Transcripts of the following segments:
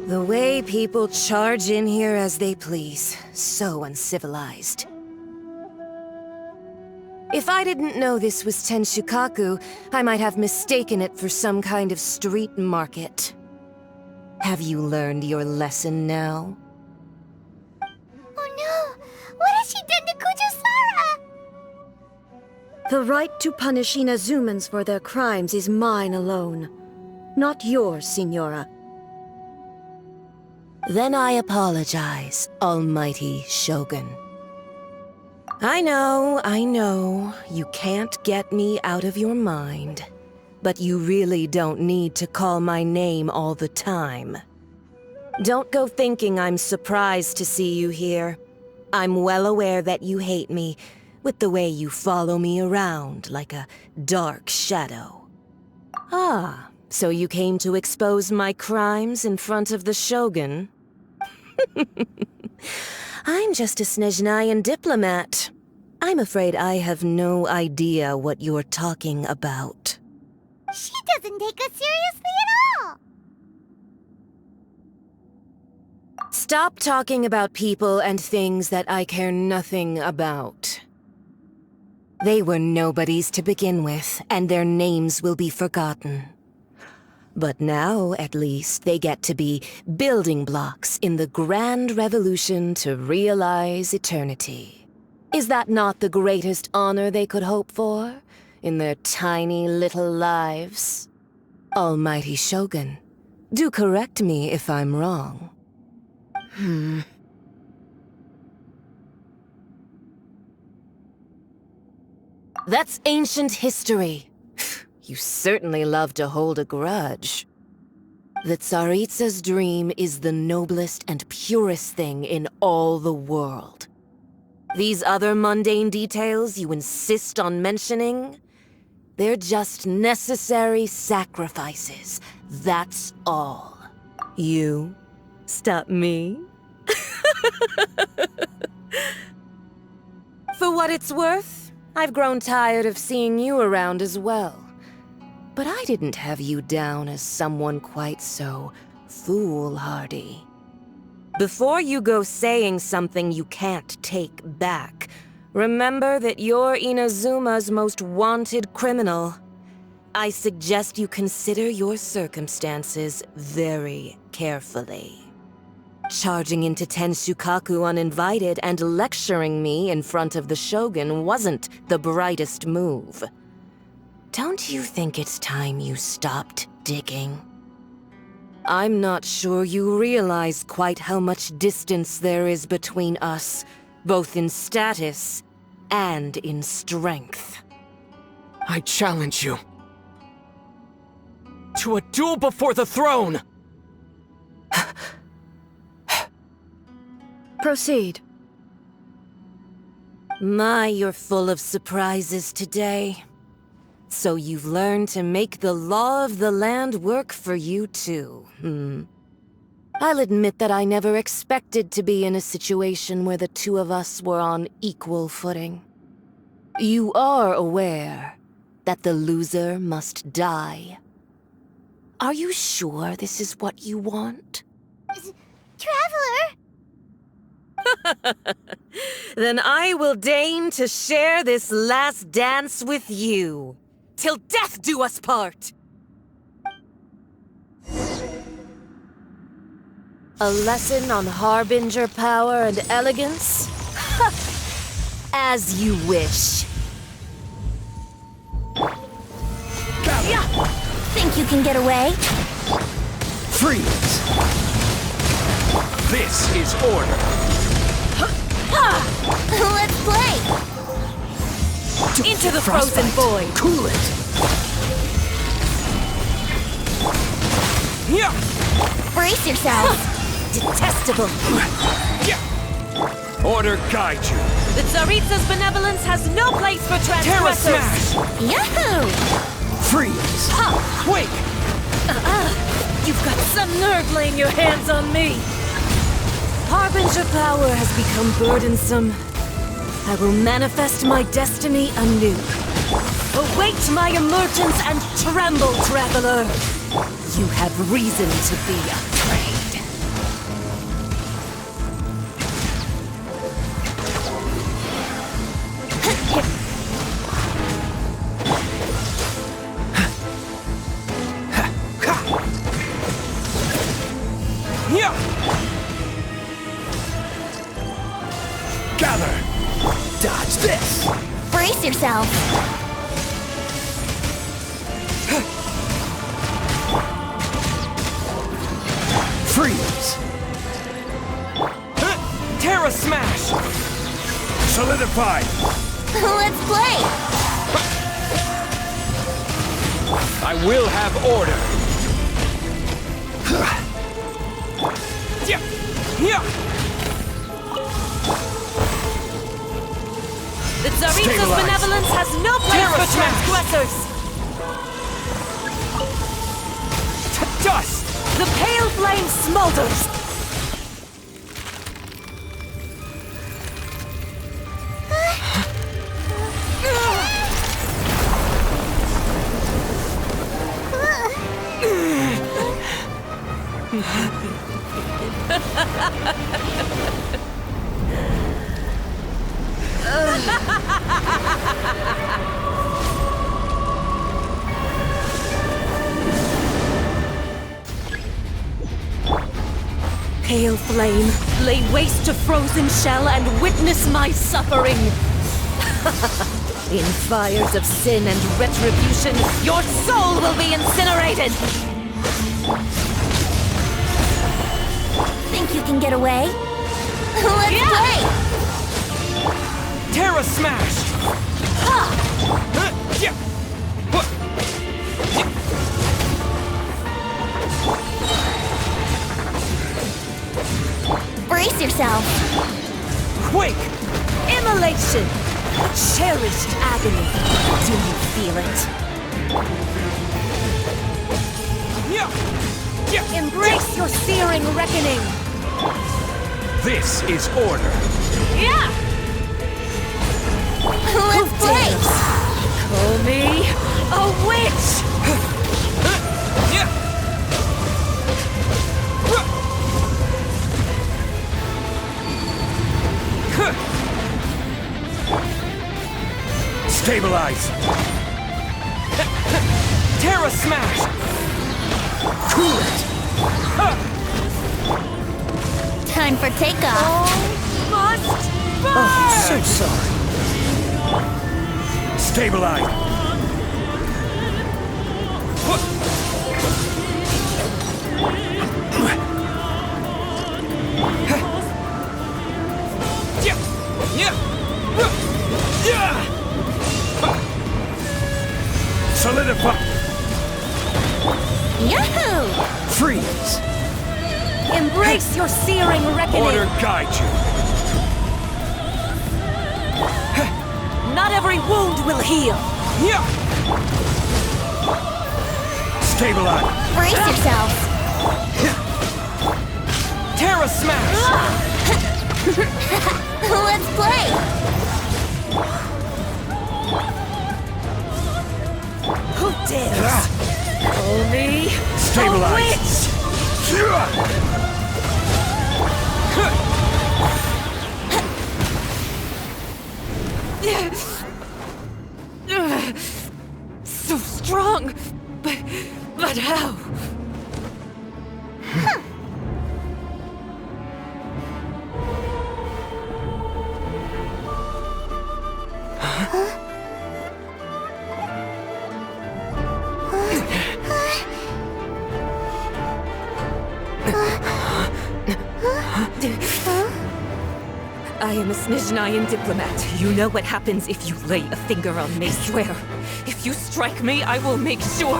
The way people charge in here as they please. So uncivilized. If I didn't know this was Tenshukaku, I might have mistaken it for some kind of street market. Have you learned your lesson now? Oh no! What has she done to Kujusara? The right to punish Inazumans for their crimes is mine alone. Not yours, signora. Then I apologize, Almighty Shogun. I know, you can't get me out of your mind. But you really don't need to call my name all the time. Don't go thinking I'm surprised to see you here. I'm well aware that you hate me, with the way you follow me around like a dark shadow. Ah, so you came to expose my crimes in front of the Shogun? I'm just a Snezhnayan diplomat. I'm afraid I have no idea what you're talking about. She doesn't take us seriously at all! Stop talking about people and things that I care nothing about. They were nobodies to begin with, and their names will be forgotten. But now, at least, they get to be building blocks in the grand revolution to realize eternity. Is that not the greatest honor they could hope for, in their tiny little lives? Almighty Shogun, do correct me if I'm wrong. That's ancient history. You certainly love to hold a grudge. The Tsaritsa's dream is the noblest and purest thing in all the world. These other mundane details you insist on mentioning, they're just necessary sacrifices. That's all. You stop me? For what it's worth, I've grown tired of seeing you around as well. But I didn't have you down as someone quite so foolhardy. Before you go saying something you can't take back, remember that you're Inazuma's most wanted criminal. I suggest you consider your circumstances very carefully. Charging into Tenshukaku uninvited and lecturing me in front of the Shogun wasn't the brightest move. Don't you think it's time you stopped digging? I'm not sure you realize quite how much distance there is between us, both in status and in strength. I challenge you to a duel before the throne! Proceed. My, you're full of surprises today. So you've learned to make the law of the land work for you too, I'll admit that I never expected to be in a situation where the two of us were on equal footing. You are aware that the loser must die. Are you sure this is what you want? Traveler! Then I will deign to share this last dance with you. Till death do us part! A lesson on Harbinger power and elegance? As you wish. Think you can get away? Freeze! This is order! Let's play! Into the frozen void! Cool it! Yeah! Brace yourself! Detestable! Order guide you! The Tsaritsa's benevolence has no place for Terra transgressors! Smash! Yahoo! Freeze! Quake! You've got some nerve laying your hands on me! Harbinger power has become burdensome. I will manifest my destiny anew. Await my emergence and tremble, traveler! You have reason to be afraid. Solidified! Let's play! I will have order! The Tsaritsa's Stabilize. benevolence has no place Terra for smash. transgressors! To dust! The pale flame smolders! Pale flame, lay waste to frozen shell and witness my suffering! In fires of sin and retribution, your soul will be incinerated! Think you can get away? Let's play! Terra smash! Brace yourself! Quake! Immolation! A cherished agony. Do you feel it? Embrace your searing reckoning! This is order! Yeah! Let's play! Call me a witch! Stabilize! Terra smash! Cool it! Time for takeoff! Must burn! Oh, so sorry. Stabilize! Solidify! Yahoo! Freeze! Embrace your searing reckoning! Order guide you! Not every wound will heal! Stabilize! Brace yourself! Terra smash! Let's play! Who dares? Call me Stabilize. a witch! So strong, but how? I am a Snezhnayan diplomat. You know what happens if you lay a finger on me, swear. If you strike me, I will make sure.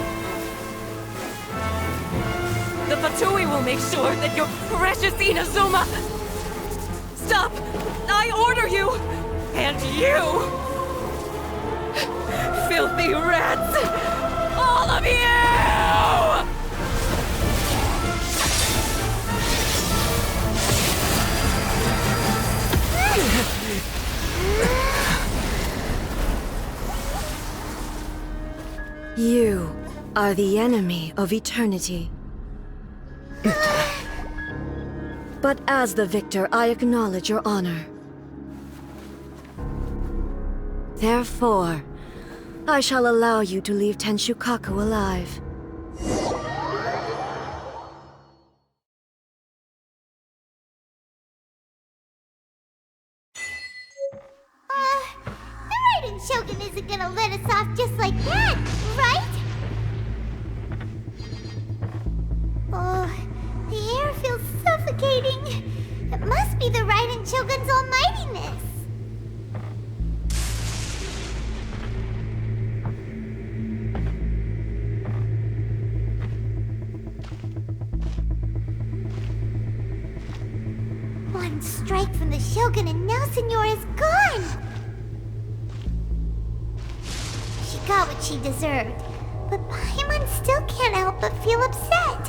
The Fatui will make sure that your precious Inazuma... Stop! I order you! And you! Filthy rats! All of you! You are the enemy of eternity. But as the victor, I acknowledge your honor. Therefore, I shall allow you to leave Tenshukaku alive. The Raiden Shogun isn't gonna let us off just like that, right? Oh, the air feels suffocating. It must be the Raiden Shogun's almightiness. one strike from the Shogun and now Signora's gone! She got what she deserved, but Paimon still can't help but feel upset.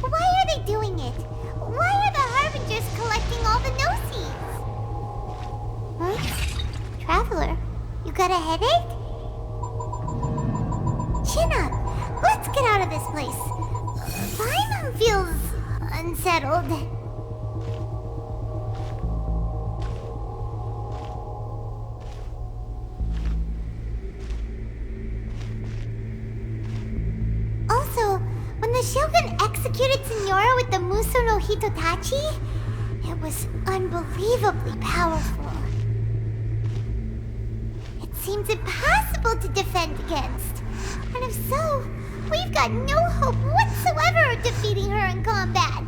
Why are they doing it? Why are the Harbingers collecting all the no-seeds? Huh? Traveler, you got a headache? Chin up! Let's get out of this place. Paimon feels unsettled. Also, when the Shogun executed Signora with the Muso no Hitotachi, it was unbelievably powerful. It seems impossible to defend against. And if so, we've got no hope whatsoever of defeating her in combat.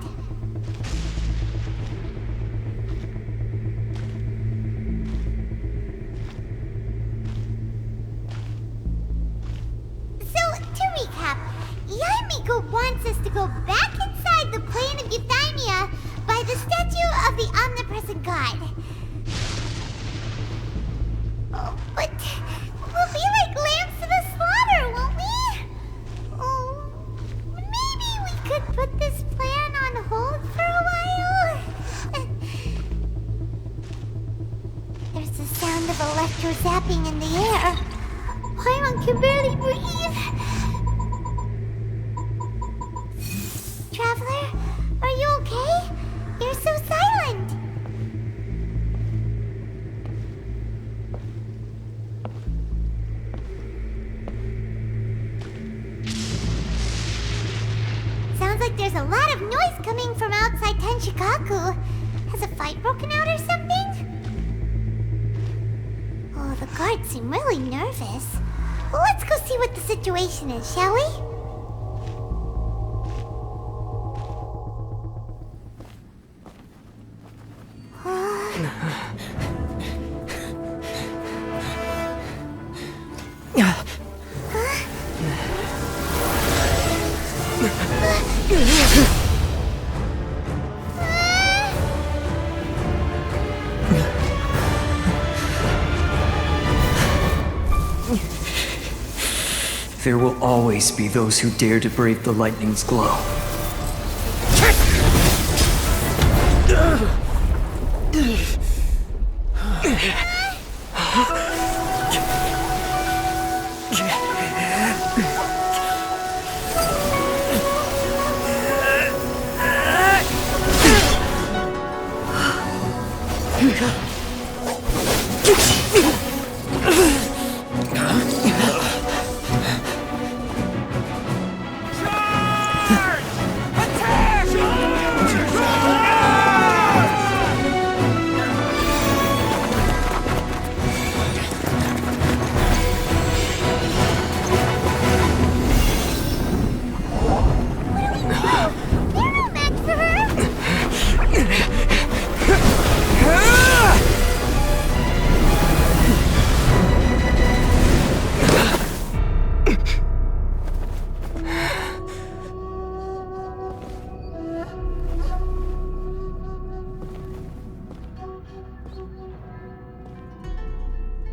So, to recap, Yaemiko wants us to go back inside the plane of Euthymia by the statue of the omnipresent god. Oh, but we'll be like lambs to the slaughter, won't we? Oh, maybe we could put this plan on hold for a while? There's the sound of electro-zapping in the air. Paimon can barely breathe. Traveler, are you okay? You're so silent. Sounds like there's a lot of noise coming from outside Tenshikaku. Has a fight broken out or something? Oh, the guards seem really nervous. Well, let's go see what the situation is, shall we? There will always be those who dare to brave the lightning's glow.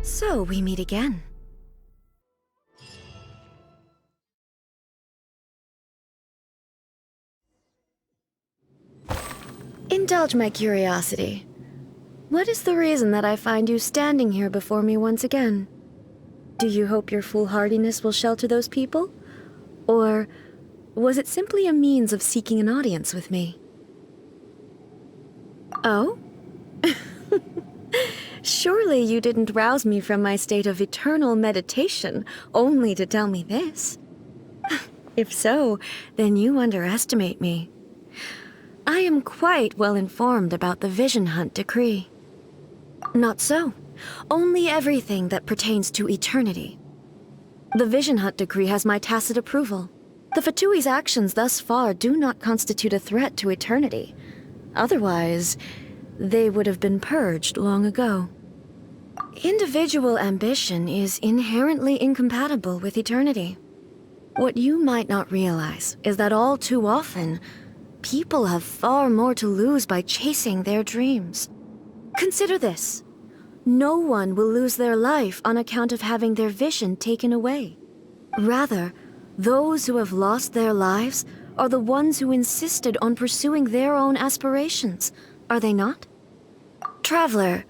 So we meet again. Indulge my curiosity. What is the reason that I find you standing here before me once again? Do you hope your foolhardiness will shelter those people? Or was it simply a means of seeking an audience with me? Oh? Surely you didn't rouse me from my state of eternal meditation only to tell me this. If so, then you underestimate me. I am quite well informed about the Vision Hunt decree. Not so. Only everything that pertains to eternity. The Vision Hunt decree has my tacit approval. The Fatui's actions thus far do not constitute a threat to eternity. Otherwise, they would have been purged long ago. Individual ambition is inherently incompatible with eternity. What you might not realize is that all too often, people have far more to lose by chasing their dreams. Consider this. No one will lose their life on account of having their vision taken away. Rather, those who have lost their lives are the ones who insisted on pursuing their own aspirations, are they not? Traveler,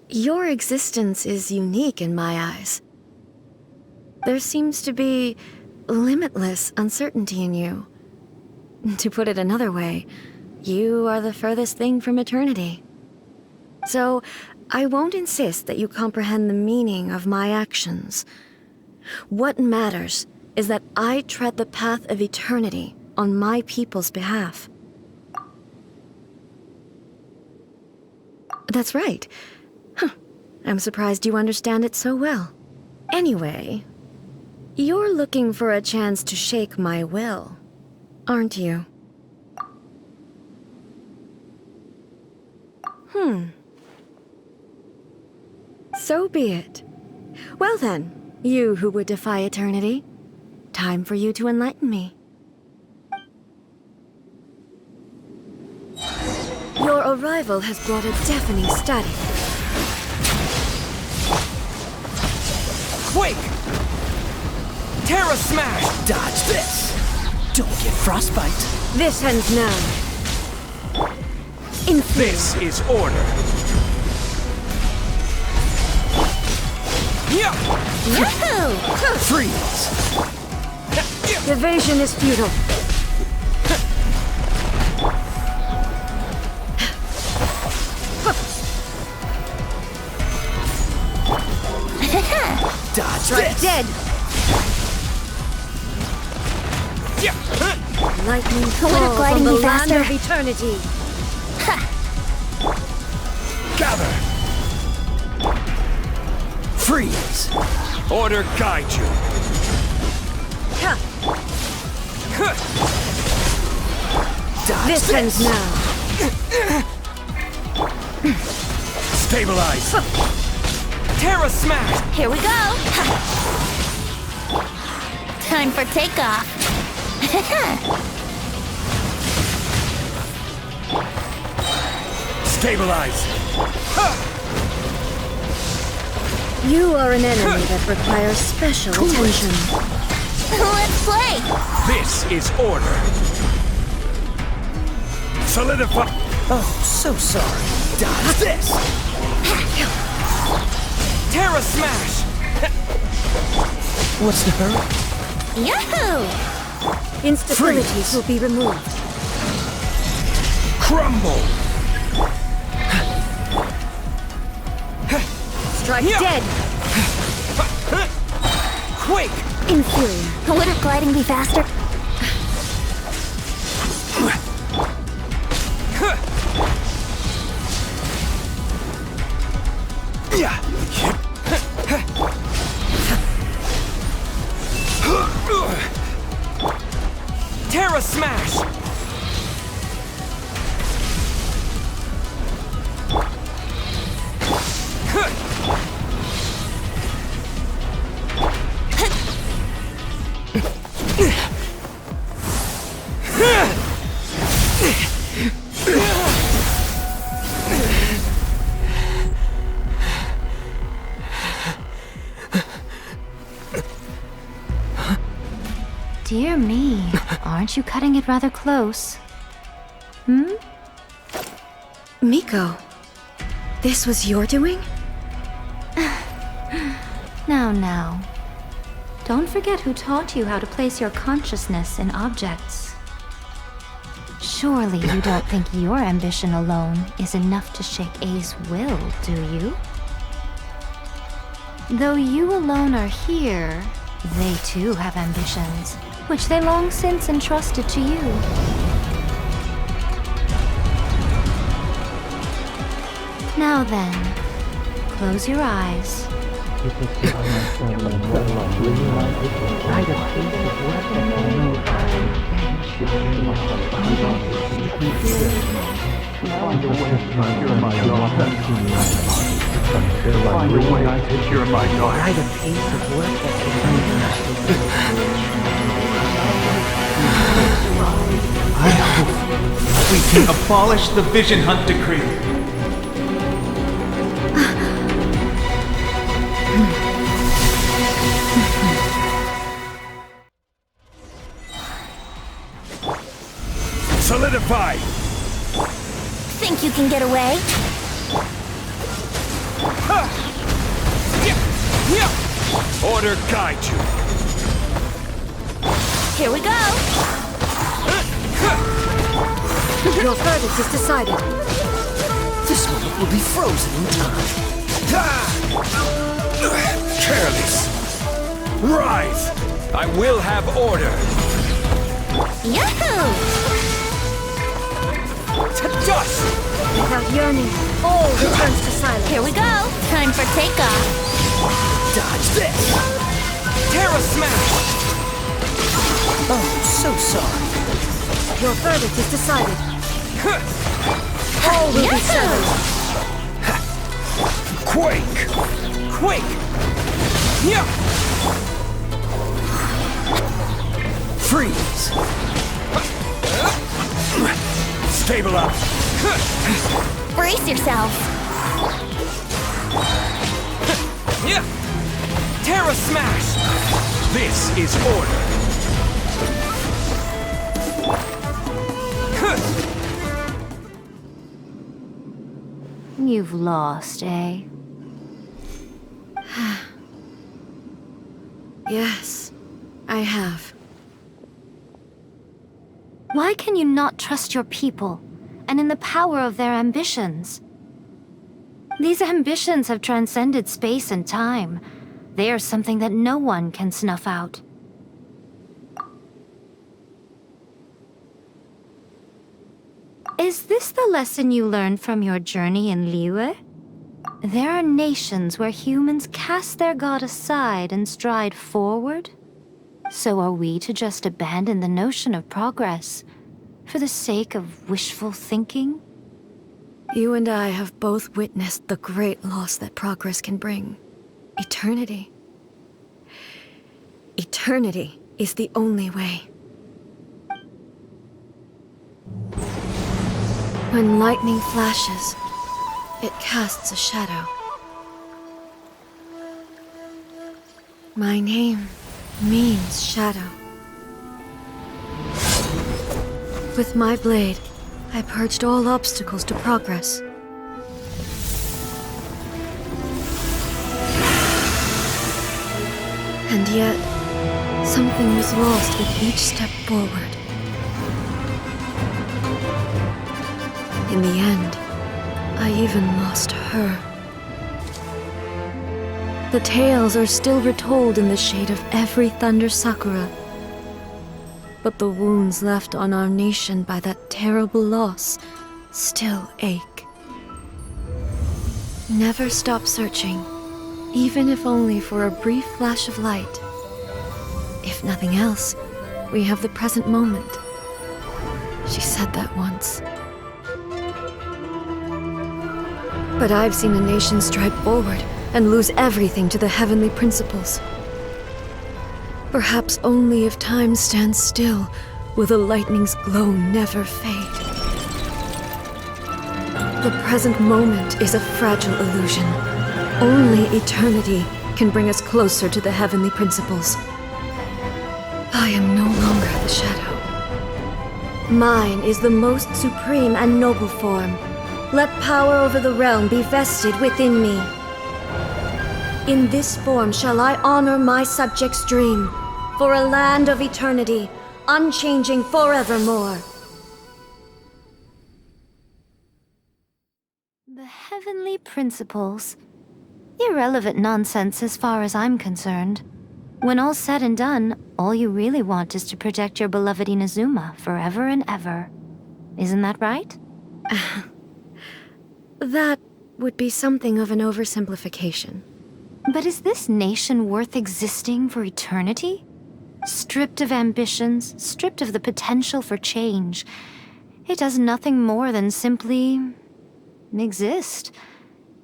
your existence is unique in my eyes. There seems to be limitless uncertainty in you. To put it another way, you are the furthest thing from eternity. So, I won't insist that you comprehend the meaning of my actions. What matters is that I tread the path of eternity on my people's behalf. That's right. I'm surprised you understand it so well. Anyway, you're looking for a chance to shake my will, aren't you? So be it. Well then, you who would defy eternity, time for you to enlighten me. Your arrival has brought a deafening static. Quake! Terra Smash! Dodge this! Don't get frostbite. This ends now. This is order. Yeah! Yahoo! Freeze! Evasion is futile. Dodge Strike this! dead. Yeah! Lightning Would falls gliding on the be land faster? of eternity. Gather! Freeze! Order guide you! Ha! Dodge This ends now. Stabilize! Terra Smash! Here we go! Time for takeoff! Stabilize! You are an enemy that requires special attention. Let's play! This is order! Solidify! Oh, so sorry. Dodge this! Terra Smash! What's the hurry? Yahoo! Instabilities will be removed. Crumble! Strike Yeah. dead. Quake! Inferior. Would gliding be faster? Yeah! Terra Smash! Dear me, aren't you cutting it rather close? Miko, this was your doing? Now. Don't forget who taught you how to place your consciousness in objects. Surely you don't think your ambition alone is enough to shake A's will, do you? Though you alone are here, they too have ambitions, which they long since entrusted to you. Now then, close your eyes. I hope Abolish the Vision Hunt Decree. Solidify! Think you can get away? Order guide you. Here we go! Your verdict is decided. This moment will be frozen in time. Careless. Rise! I will have order. Yahoo! To dust! Without yearning, all returns to silence. Here we go! Time for takeoff! Dodge this! Terra Smash! Oh, so sorry. Your verdict is decided. All will be settled. Quake! Quake! Yeah! Freeze! Stabilize! Brace yourself! Yeah! Terra Smash! This is order! You've lost, eh? Yes, I have. Why can you not trust your people, and in the power of their ambitions? These ambitions have transcended space and time. They are something that no one can snuff out. Is this the lesson you learned from your journey in Liyue? There are nations where humans cast their god aside and stride forward. So are we to just abandon the notion of progress for the sake of wishful thinking? You and I have both witnessed the great loss that progress can bring. Eternity. Eternity is the only way. When lightning flashes, it casts a shadow. My name means shadow. With my blade, I purged all obstacles to progress. And yet, something was lost with each step forward. In the end, I even lost her. The tales are still retold in the shade of every Thunder Sakura. But the wounds left on our nation by that terrible loss still ache. Never stop searching, even if only for a brief flash of light. If nothing else, we have the present moment. She said that once. But I've seen a nation stride forward and lose everything to the heavenly principles. Perhaps only if time stands still will the lightning's glow never fade. The present moment is a fragile illusion. Only eternity can bring us closer to the heavenly principles. I am no longer the shadow. Mine is the most supreme and noble form. Let power over the realm be vested within me. In this form shall I honor my subjects' dream, for a land of eternity, unchanging forevermore. The heavenly principles. Irrelevant nonsense as far as I'm concerned. When all's said and done, all you really want is to protect your beloved Inazuma forever and ever. Isn't that right? That would be something of an oversimplification. But is this nation worth existing for eternity? Stripped of ambitions, stripped of the potential for change. It does nothing more than simply exist.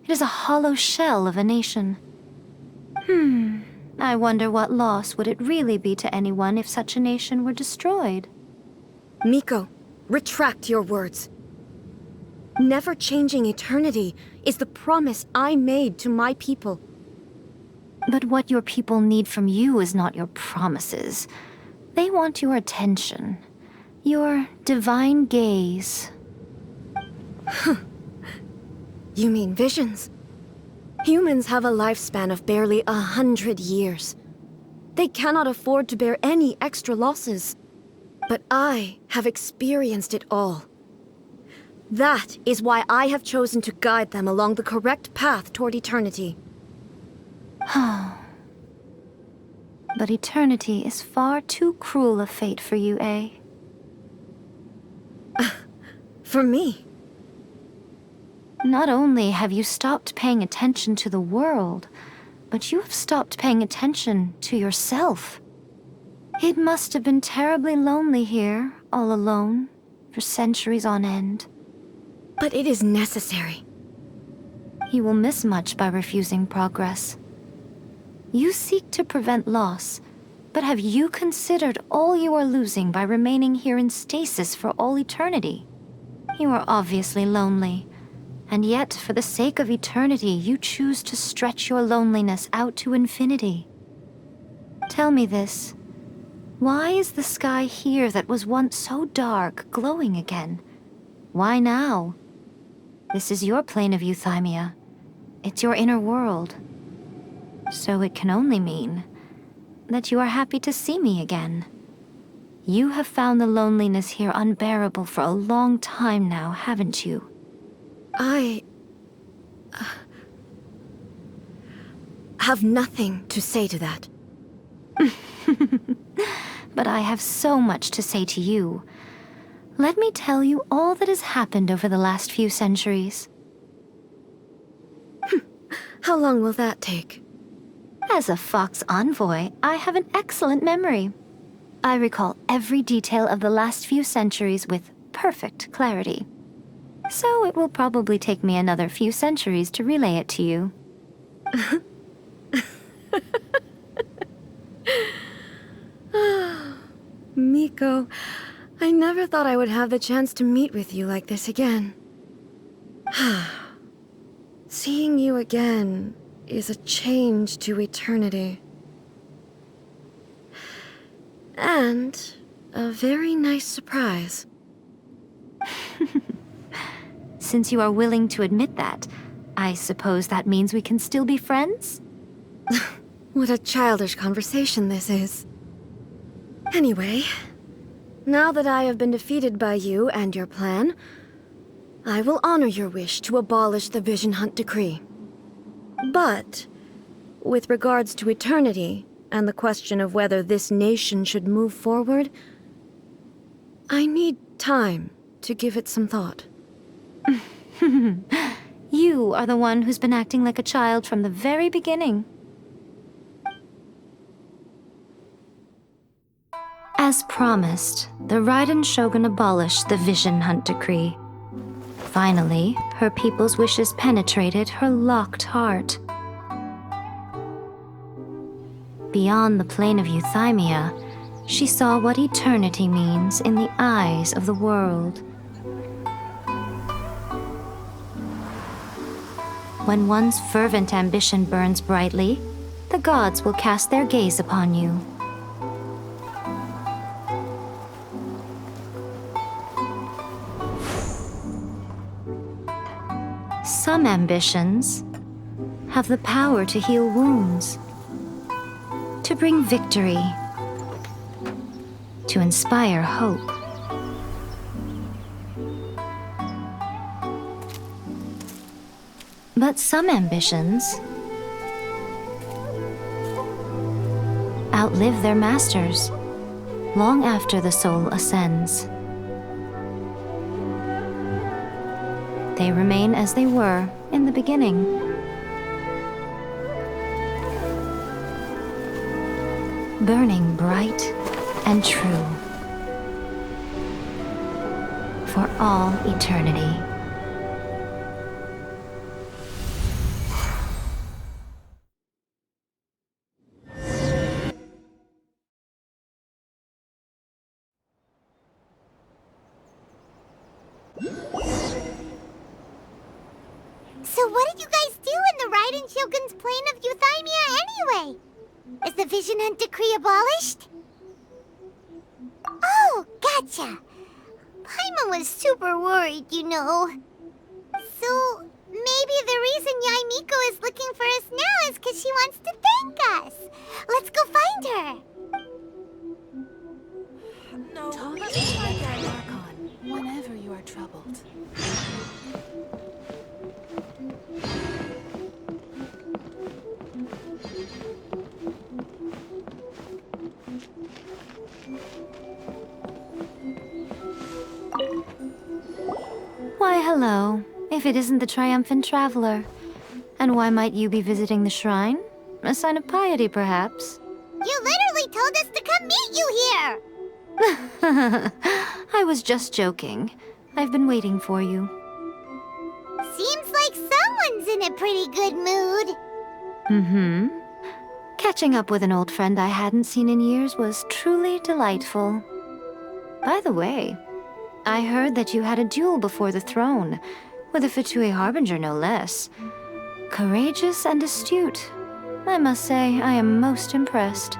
It is a hollow shell of a nation. I wonder what loss would it really be to anyone if such a nation were destroyed? Miko, retract your words. Never-changing eternity is the promise I made to my people. But what your people need from you is not your promises. They want your attention. Your divine gaze. You mean visions? Humans have a lifespan of barely 100 years. They cannot afford to bear any extra losses. But I have experienced it all. That is why I have chosen to guide them along the correct path toward eternity. But eternity is far too cruel a fate for you, eh? For me? Not only have you stopped paying attention to the world, but you have stopped paying attention to yourself. It must have been terribly lonely here, all alone, for centuries on end. But it is necessary. You will miss much by refusing progress. You seek to prevent loss, but have you considered all you are losing by remaining here in stasis for all eternity? You are obviously lonely, and yet for the sake of eternity you choose to stretch your loneliness out to infinity. Tell me this. Why is the sky here that was once so dark glowing again? Why now? This is your plane of euthymia. It's your inner world. So it can only mean that you are happy to see me again. You have found the loneliness here unbearable for a long time now, haven't you? I have nothing to say to that. But I have so much to say to you. Let me tell you all that has happened over the last few centuries. How long will that take? As a Fox envoy, I have an excellent memory. I recall every detail of the last few centuries with perfect clarity. So it will probably take me another few centuries to relay it to you. Miko, I never thought I would have the chance to meet with you like this again. Seeing you again is a change to eternity. And a very nice surprise. Since you are willing to admit that, I suppose that means we can still be friends? What a childish conversation this is. Anyway, now that I have been defeated by you and your plan, I will honor your wish to abolish the Vision Hunt Decree. But, with regards to eternity and the question of whether this nation should move forward, I need time to give it some thought. You are the one who's been acting like a child from the very beginning. As promised, the Raiden Shogun abolished the Vision Hunt Decree. Finally, her people's wishes penetrated her locked heart. Beyond the plane of euthymia, she saw what eternity means in the eyes of the world. When one's fervent ambition burns brightly, the gods will cast their gaze upon you. Some ambitions have the power to heal wounds, to bring victory, to inspire hope. But some ambitions outlive their masters long after the soul ascends. They remain as they were in the beginning. Burning bright and true for all eternity. Shogun's plane of Euthymia anyway? Is the Vision Hunt decree abolished? Oh, gotcha. Paimon was super worried, you know. So, maybe the reason Yaimiko is looking for us now is because she wants to thank us. Let's go find her. No, talk to Rebecca Archon whenever you are troubled. Why, hello. If it isn't the triumphant traveler. And why might you be visiting the shrine? A sign of piety, perhaps? You literally told us to come meet you here. I was just joking. I've been waiting for you. Seems like someone's in a pretty good mood. Mm-hmm. Catching up with an old friend I hadn't seen in years was truly delightful. By the way, I heard that you had a duel before the throne, with a Fatui Harbinger no less. Courageous and astute. I must say, I am most impressed.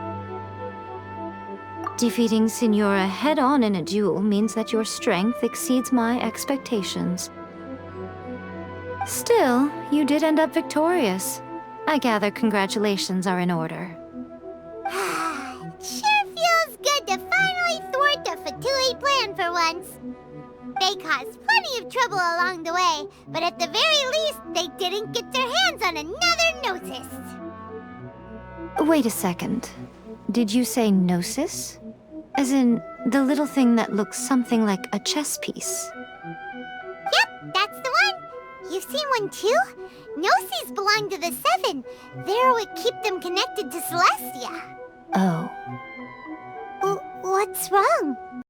Defeating Signora head-on in a duel means that your strength exceeds my expectations. Still, you did end up victorious. I gather congratulations are in order. Sure feels good to finally thwart the Fatui plan for once. They caused plenty of trouble along the way, but at the very least, they didn't get their hands on another Gnosis. Wait a second. Did you say Gnosis? As in, the little thing that looks something like a chess piece? Yep, that's the one. You've seen one too? Gnosis belong to the Seven. They're what keep them connected to Celestia. Oh. What's wrong?